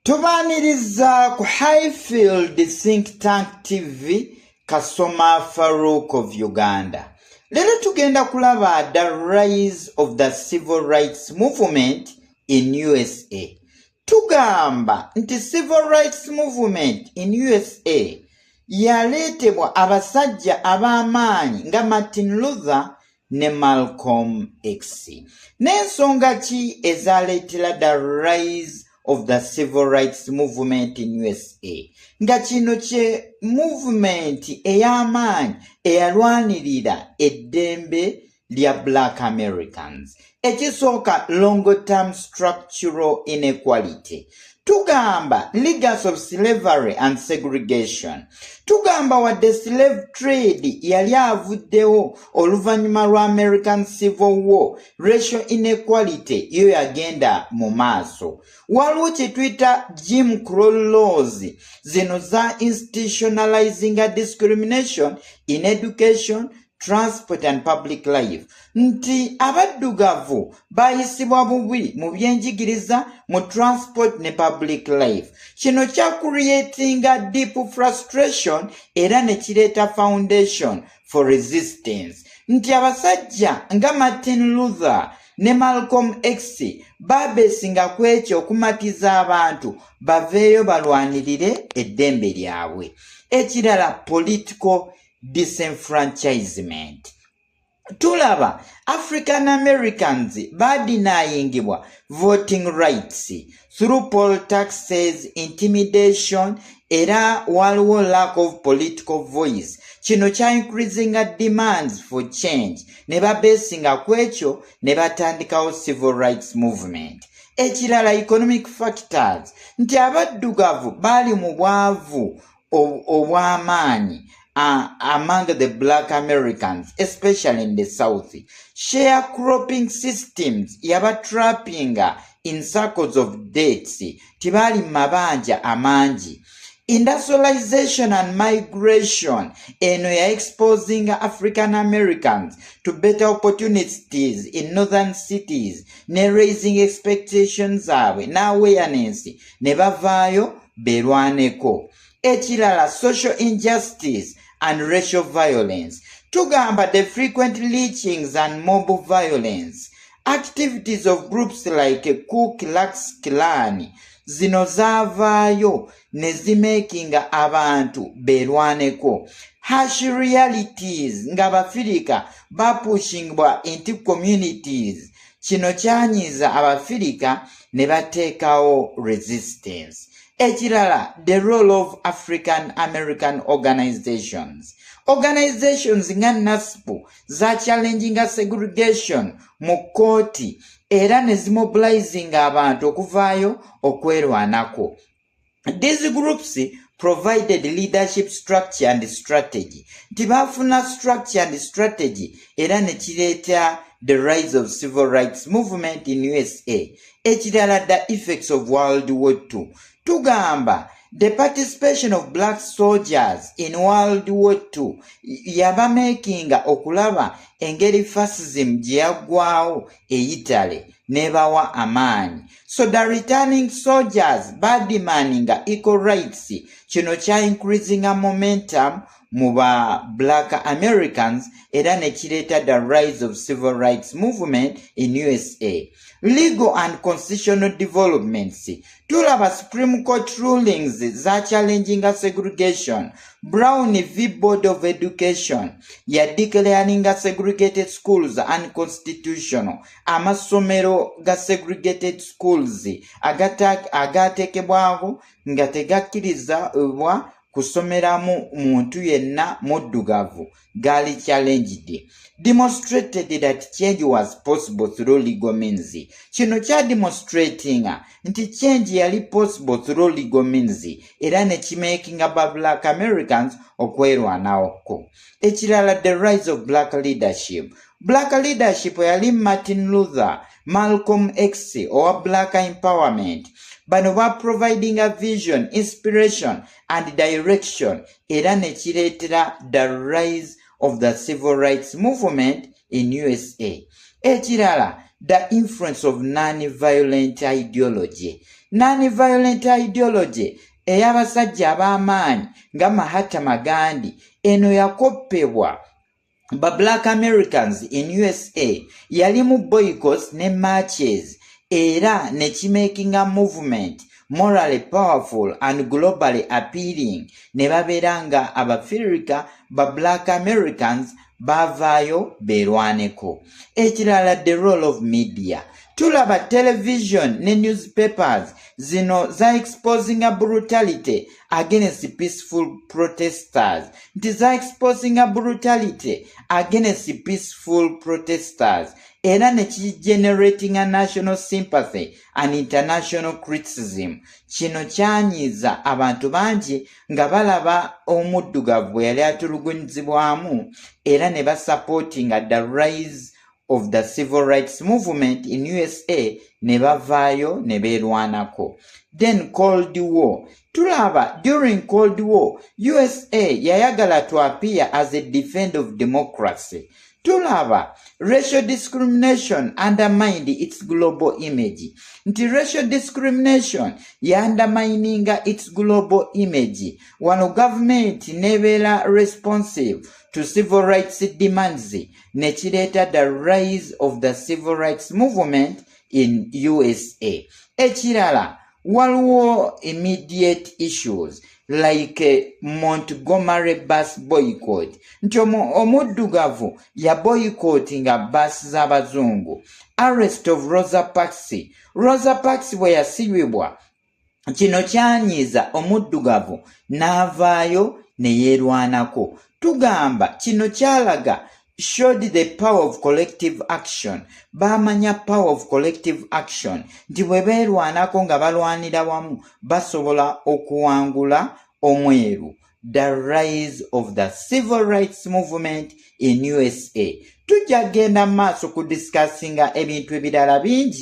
Tubaaniriza ku Highfield Think Tank TV Kasoma Farouk of Uganda. Leero tugenda kulaba the rise of the civil rights movement in USA. Tugamba nti civil rights movement in USA yaleetebwa abasajja ab'amaanyi nga Martin Luther ne Malcolm X. N'ensonga ki ezaleetera the rise of the civil rights movement in USA? Nga kino kye movement ey'amaanyi eyalwanirira eddembe lya Black Americans. Ekisooka long term structural inequality. Tugamba legacy of slavery and segregation. Tugamba wadde slave trade yali avuddewo oluvannyuma lwa American Civil War, racial inequality yo yagenda mu maaso. Waliwo kye tuyita Jim Crow laws, zino za institutionalizing discrimination in education, transport and public life. Nti abaddugavu bayisibwa bubi mu byenjigiriza, mu transport ne public life. Kino kya creatinga deep frustration era ne kireeta foundation for resistance. Nti abasajja nga Martin Luther ne Malcolm X babeesinga ku ekyo okumatiza abantu baveeyo balwanirire eddembe lyabwe. Ekirala political disenfranchisement. Tulaba African Americans badinayingibwa voting rights through poll taxes, intimidation, era waliwo lack of political voice. Kino kya increasing demands for change. Ne babeesinga ku ekyo ne batandikawo civil rights movement. Ekirala economic factors. Nti abaddugavu bali mu bwavu obw'amaanyi among the Black Americans, especially in the South. Sharecropping systems yabatrapping in circles of debts, tibali mabanja amanji. Industrialization and migration eno ya exposing African Americans to better opportunities in northern cities, ne raising expectations awe na awareness ne bavaayo berwaneko. Ekirala social injustice and racial violence. Tugamba the frequent lynchings and mob violence. Activities of groups like Ku Klux Klan zino zavaayo ne zimakinga abantu berwaneko. Harsh realities nga Abafirika bapushingibwa into communities. Kino kyanyiza Abafirika ne bateekawo resistance. Ekirala, the role of African American organizations. Organizations nga NASPO za challenging segregation mu kooti era ne zimobilizing abantu okuvaayo okwerwanako. These groups provided leadership structure and strategy. Tibafuna structure and strategy era ne kireeta the rise of civil rights movement in USA. Ekirala, the effects of World War II. Tugamba the participation of black soldiers in World War II yabamakinga okulaba engeri fascism gye yaggwaawo e Italy nebawa amaanyi. So the returning soldiers demanding equal rights. Kino kya increasing a momentum mu ba Black Americans era ne kireeta the rise of civil rights movement in USA. Legal and constitutional developments. Tulaba Supreme Court rulings za challenging segregation. Brown v. Board of Education ya declaring segregated schools unconstitutional. Amasomero ga segregated schools agatekebwaho nga tegakkiriza kusomeramu muntu yenna muddugavu gali challenged. Demonstrated that change was possible through legal means. Kino kya demonstrating nti change yali possible through legal means era ne kimaking aba Black Americans okwerwanawoko. Ekirala, the rise of black leadership. Black leadership yali Martin Luther, Malcolm X or black empowerment. Bano ba providing a vision, inspiration and direction era ne kireetera the rise of the civil rights movement in USA. Ekirala, the influence of non-violent ideology. Non-violent ideology ey'abasajja ab'amaanyi nga Mahatma Gandhi eno yakoppebwa ba Black Americans in USA yali mu boycotts ne marches era ne kimaking a movement morally powerful and globally appealing ne babeera nga Abafirika ba Black Americans bavaayo beerwaneko. Ekirala, the role of media. Tulaba television ne newspapers zino za exposing a brutality against peaceful protesters. Nti za exposing a brutality against peaceful protesters. Era ne generating a national sympathy and international criticism. Kino kyanyiza abantu bangi nga balaba omuddugavu yali atulugunyizibwamu era ne basupporting the rise of the civil rights movement in USA ne bavaayo ne beerwanako. Then Cold War. Tulaba during Cold War, USA yayagala to appear as a defender of democracy. Tulaba racial discrimination undermined its global image. Nti racial discrimination undermining its global image. Wano government nebeera responsive to civil rights demands ne kireeta the rise of the civil rights movement in USA. Ekirala, waliwo immediate issues like Montgomery bus boycott. Nti omuddugavu ya boycottinga bus z'abazungu. Arrest of Rosa Parks. Rosa Parks bwe yasibibwa, kino kyanyiza omuddugavu n'avaayo ne yeerwanako. Tugamba kino kyalaga showed the power of collective action. Bamanya power of collective action. Nti bwe beerwanako nga balwanira wamu basobola okuwangula omweru. The rise of the civil rights movement in USA. Tujja genda maaso kudiscussinga ebintu ebirala bingi